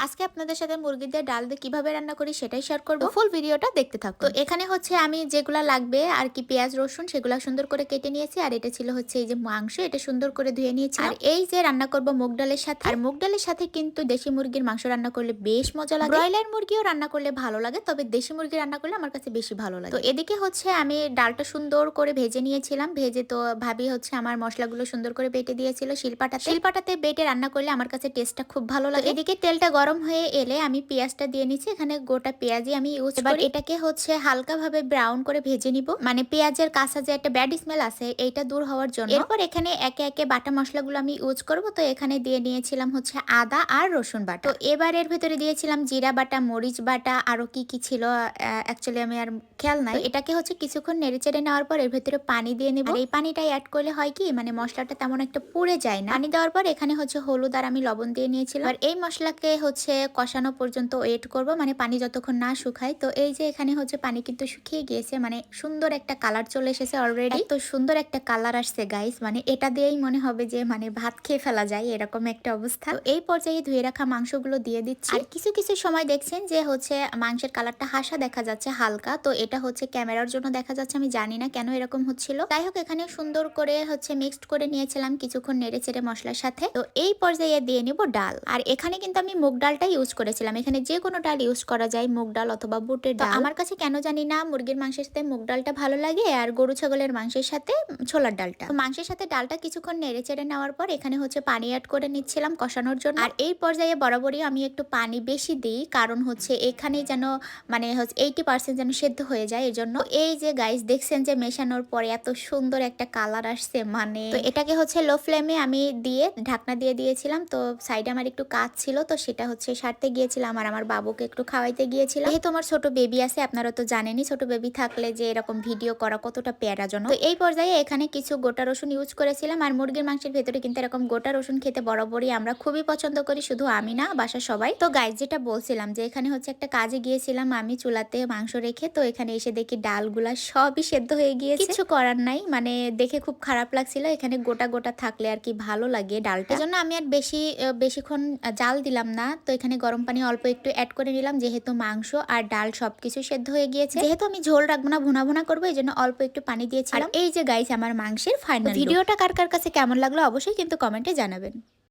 আজকে আপনাদের সাথে মুরগি দিয়ে ডাল দিয়ে কিভাবে রান্না করি সেটাই শেয়ার করব। ফুল ভিডিওটা দেখতে থাকুন। তো এখানে হচ্ছে আমি যেগুলা লাগবে আর কি পেঁয়াজ রসুন সেগুলা সুন্দর করে কেটে নিয়েছি। আর এটা ছিল হচ্ছে এই যে মাংস, এটা সুন্দর করে ধুয়ে নিয়েছি। আর এই যে রান্না করব মুগ ডালের সাথে, আর মুগ ডালের সাথে কিন্তু দেশি মুরগির মাংস রান্না করলে বেশ মজা লাগে। ব্রয়লার মুরগিও রান্না করলে ভালো লাগে, তবে দেশি মুরগি রান্না করলে আমার কাছে বেশি ভালো লাগে। তো এদিকে হচ্ছে আমি ডালটা সুন্দর করে ভেজে নিয়েছিলাম। ভেজে তো ভাবি হচ্ছে আমার মশলাগুলো সুন্দর করে বেটে দিয়েছিল শিলপাটাতে বেটে রান্না করলে আমার কাছে টেস্টটা খুব ভালো লাগে। এদিকে তেলটা গরম হয়ে এলে আমি পেঁয়াজটা দিয়ে নিচ্ছি। এখানে গোটা পেঁয়াজই আমি ইউজ করি। এটাকে হচ্ছে হালকা ভাবে ব্রাউন করে ভেজে নিব, মানে পেঁয়াজের কাঁচা যে একটা ব্যাড স্মেল আছে এইটা দূর হওয়ার জন্য। এরপর এখানে একে একে বাটা মশলাগুলো আমি ইউজ করব। তো এখানে দিয়ে নিয়েছিলাম হচ্ছে আদা আর রসুন বাটা। তো এবার এর ভেতরে দিয়েছিলাম জিরা বাটা, মরিচ বাটা, আরো কি কি ছিল অ্যাকচুয়ালি আমি আর খেয়াল নাই। এটাকে হচ্ছে কিছুক্ষণ নেড়েচেড়ে নেওয়ার পর এর ভেতরে পানি দিয়ে নেব। আর এই পানিটাই অ্যাড করলে হয় কি, মানে মশলাটা তেমন একটা পুড়ে যায় না। পানি দেওয়ার পর এখানে হচ্ছে হলুদ আর আমি লবণ দিয়ে নিয়েছিলাম। আর এই মশলাকে হচ্ছে কষানো পর্যন্ত ওয়েট করব, মানে পানি যতক্ষণ না শুকায়। তো এই যে এখানে হচ্ছে পানি কিন্তু শুকিয়ে গিয়েছে, মানে সুন্দর একটা কালার চলে এসেছে অলরেডি। তো সুন্দর একটা কালার আসছে গাইস, মানে এটা দিয়েই মনে হবে যে মানে ভাত খেয়ে ফেলা যায় এরকম একটা অবস্থা। তো এই পর্যায়ে ধুয়ে রাখা মাংসগুলো দিয়ে দিচ্ছি। আর কিছু কিছু সময় দেখছেন যে হচ্ছে মাংসের কালারটা হাসা দেখা যাচ্ছে হালকা, তো এটা হচ্ছে ক্যামেরার জন্য দেখা যাচ্ছে, আমি জানি না কেন এরকম হচ্ছিল। যাই হোক এখানে সুন্দর করে হচ্ছে মিক্সড করে নিয়েছিলাম কিছুক্ষণ নেড়ে চেড়ে মশলার সাথে। তো এই পর্যায়ে দিয়ে নিব ডাল। আর এখানে কিন্তু আমি মুগ ডালটা ইউজ করেছিলাম। এখানে যে কোনো ডাল ইউজ করা যায়, মুগ ডাল অথবা বুটের ডাল। আমার কাছে কেন জানি না মুরগির মাংসের সাথে মুগ ডালটা ভালো লাগে, আর গরু ছাগলের মাংসের সাথে ছোলার ডালটা। তো মাংসের সাথে ডালটা কিছুক্ষণ নেড়ে চেড়ে নেওয়ার পর এখানে হচ্ছে পানি অ্যাড করে নিচ্ছিলাম কষানোর জন্য। আর এই পর্যায়ে বরাবরই আমি একটু পানি বেশি দিই, কারণ হচ্ছে এখানে যেন মানে হচ্ছে 80% যেন সেদ্ধ হয়ে যায় এর জন্য। এই যে গাইস দেখছেন যে মেশানোর পরে এত সুন্দর একটা কালার আসছে, মানে তো এটাকে হচ্ছে লো ফ্লেমে আমি দিয়ে ঢাকনা দিয়ে দিয়েছিলাম। তো সাইডে আমার একটু কাজ ছিল, তো সেটা হচ্ছে সারতে গিয়েছিলাম আর আমার বাবুকে একটু খাওয়াইতে গিয়েছিলাম। যেহেতু আমার ছোট বেবি আছে, আপনারা তো জানেনই ছোট বেবি থাকলে যে এরকম ভিডিও করা কতটা প্যারাজনক। তো এই পর্যায়ে এখানে কিছু গোটা রসুন ইউজ করেছিলাম। আর মুরগির মাংসের ভেতরে কিন্তু এরকম গোটা রসুন খেতে বরাবরই আমরা খুবই পছন্দ করি, শুধু আমি না বাসার সবাই। তো গাইস যেটা বলছিলাম যে এখানে হচ্ছে একটা কাজে গিয়েছিলাম আমি চুলাতে মাংস রেখে, তো এখানে এসে দেখি ডালগুলা সবই সেদ্ধ হয়ে গিয়েছে। কিছু করার নাই, মানে দেখে খুব খারাপ লাগছিল। এখানে গোটা গোটা থাকলে আর কি ভালো লাগে ডালটা, এজন্য আমি আর বেশিক্ষণ জাল দিলাম না। তো এখানে গরম পানি অল্প একটু অ্যাড করে নিলাম, যেহেতু মাংস আর ডাল সবকিছু সেদ্ধ হয়ে গিয়েছে। যেহেতু আমি ঝোল রাখবো না, ভুনা ভুনা করবো, এই জন্য অল্প একটু পানি দিয়েছিলাম। এই যে গাইস আমার মাংসের ফাইনাল ভিডিওটা কার কার কাছে কেমন লাগলো অবশ্যই কিন্তু কমেন্টে জানাবেন।